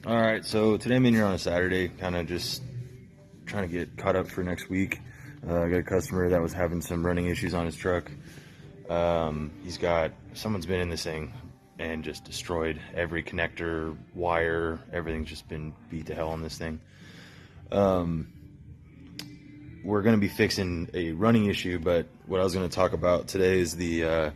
All right, so today I'm in here on a Saturday, kind of just trying to get caught up for next week. I got a customer that was having some running issues on his truck. Someone's been in this thing and just destroyed every connector, wire, everything's just been beat to hell on this thing. We're going to be fixing a running issue, but what I was going to talk about today is the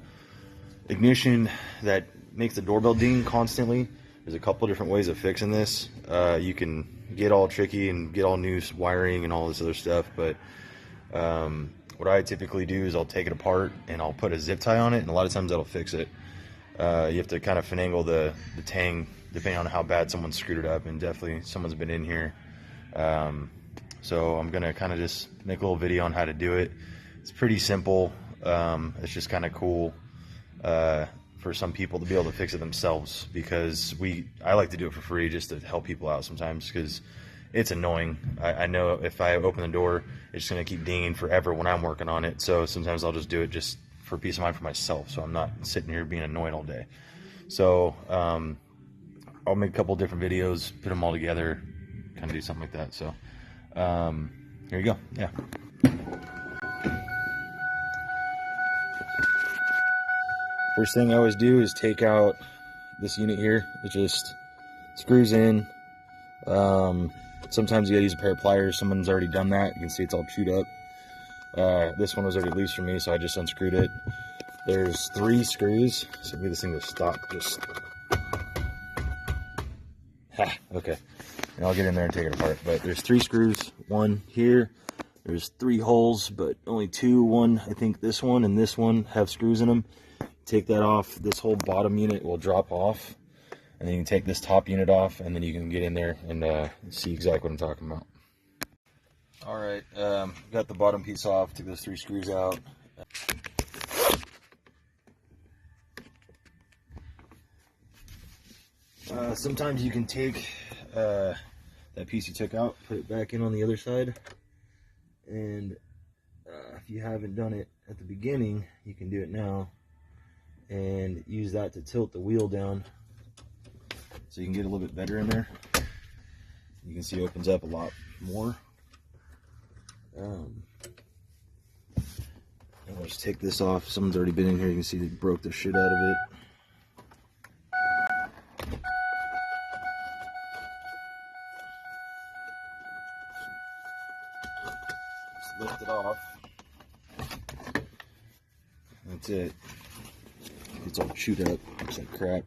ignition that makes the doorbell ding constantly. There's a couple different ways of fixing this. You can get all tricky and get all new wiring and all this other stuff, but what I typically do is I'll take it apart and I'll put a zip tie on it, and a lot of times that'll fix it. You have to kind of finagle the tang depending on how bad someone screwed it up, and definitely someone's been in here. So I'm gonna kind of just make a little video on how to do it. It's pretty simple. It's just kind of cool for some people to be able to fix it themselves, because I like to do it for free just to help people out sometimes, because it's annoying. I know if I open the door, it's just gonna keep dinging forever when I'm working on it. So sometimes I'll just do it just for peace of mind for myself, so I'm not sitting here being annoyed all day. So I'll make a couple different videos, put them all together, kind of do something like that. So here you go. Yeah. First thing I always do is take out this unit here. It just screws in. Sometimes you gotta use a pair of pliers. Someone's already done that. You can see it's all chewed up. This one was already loose for me, so I just unscrewed it. There's 3 screws, so maybe this thing will stop. Okay. And I'll get in there and take it apart. But there's 3 screws. One here. There's 3 holes, but only 2. One, I think this one and this one have screws in them. Take that off. This whole bottom unit will drop off, and then you can take this top unit off, and then you can get in there and see exactly what I'm talking about. All right, got the bottom piece off. Took those 3 screws out. Sometimes you can take that piece you took out, put it back in on the other side, and if you haven't done it at the beginning, you can do it now and use that to tilt the wheel down so you can get a little bit better in there. You can see it opens up a lot more. I'll just take this off. Someone's already been in here. You can see they broke the shit out of it. Just lift it off. That's it. It's all chewed up. Looks like crap.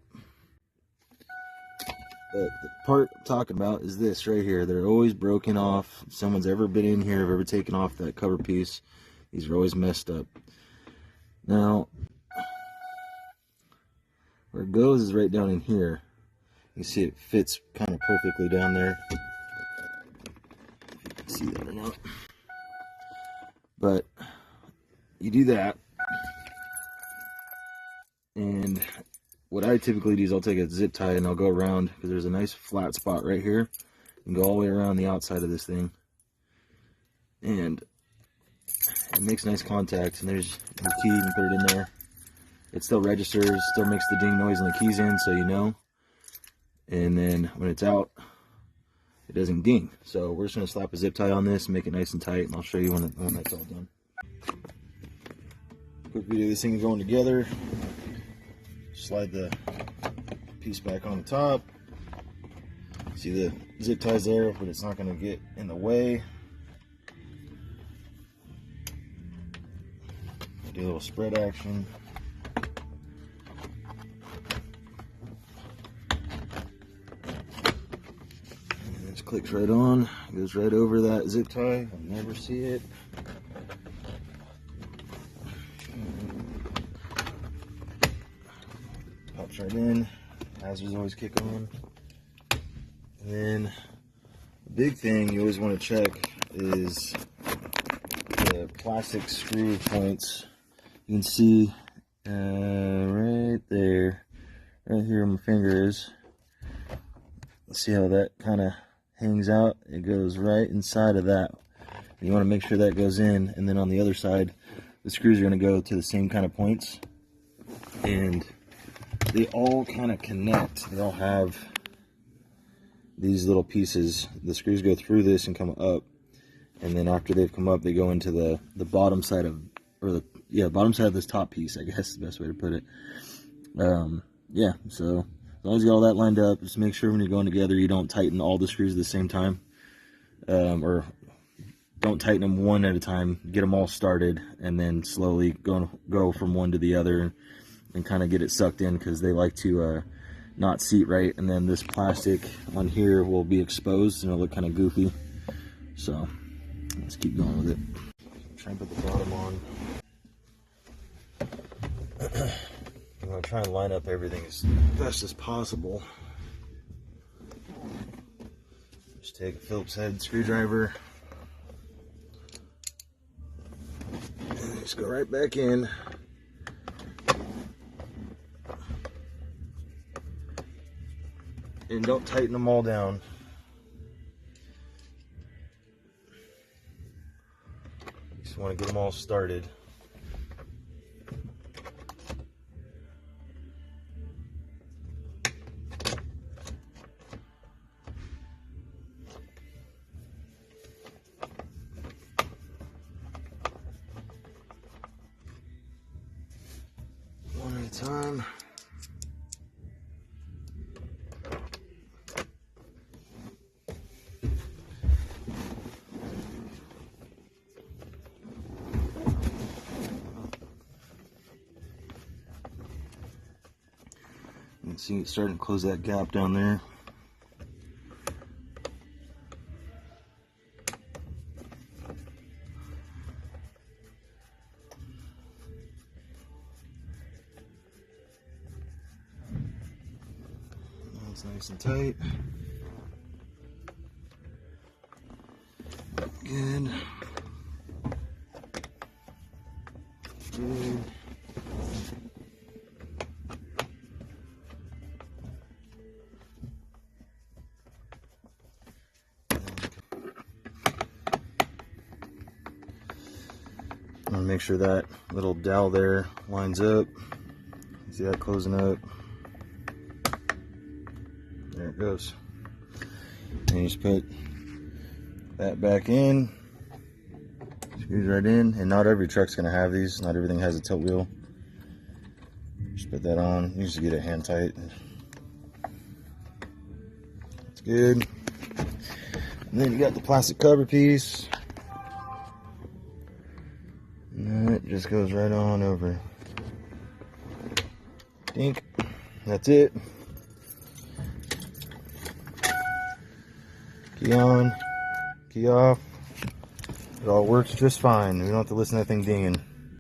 But the part I'm talking about is this right here. They're always broken off. If someone's ever been in here, have ever taken off that cover piece, these are always messed up. Now, where it goes is right down in here. You see it fits kind of perfectly down there. If you can see that or not. But you do that. And what I typically do is I'll take a zip tie and I'll go around, because there's a nice flat spot right here, and go all the way around the outside of this thing, and it makes nice contact. And there's your key, you can put it in there. It still registers, still makes the ding noise when the key's in, so you know. And then when it's out, it doesn't ding. So we're just going to slap a zip tie on this and make it nice and tight, and I'll show you when that's all done. Quick video of this thing going together. Slide the piece back on the top. See the zip ties there, but it's not going to get in the way. Do a little spread action. And it just clicks right on. Goes right over that zip tie. I'll never see it. Pops right in. Hazards always kick on. And then the big thing you always want to check is the plastic screw points. You can see right there, right here where my finger is. Let's see how that kind of hangs out. It goes right inside of that. You want to make sure that goes in, and then on the other side, the screws are going to go to the same kind of points, and they all kind of connect. They all have these little pieces, the screws go through this and come up, and then after they've come up, they go into the bottom side of, or the bottom side of this top piece, I guess is the best way to put it. Yeah, so as long as you got all that lined up, just make sure when you're going together you don't tighten all the screws at the same time, or don't tighten them one at a time. Get them all started and then slowly go from one to the other and kind of get it sucked in, because they like to not seat right, and then this plastic on here will be exposed and it'll look kind of goofy. So let's keep going with it. Try and put the bottom on. I'm going to try and line up everything as best as possible. Just take a Phillips head screwdriver and just go right back in. And don't tighten them all down. You just want to get them all started. One at a time. You can see it's starting to close that gap down there. Now it's nice and tight. Good. Good. I want to make sure that little dowel there lines up. See that closing up? There it goes. And you just put that back in, screws right in, and not every truck's going to have these. Not everything has a tilt wheel. Just put that on. You just get it hand tight. It's good. And then you got the plastic cover piece. And it just goes right on over. Dink. That's it. Key on, key off. It all works just fine. We don't have to listen to that thing dinging.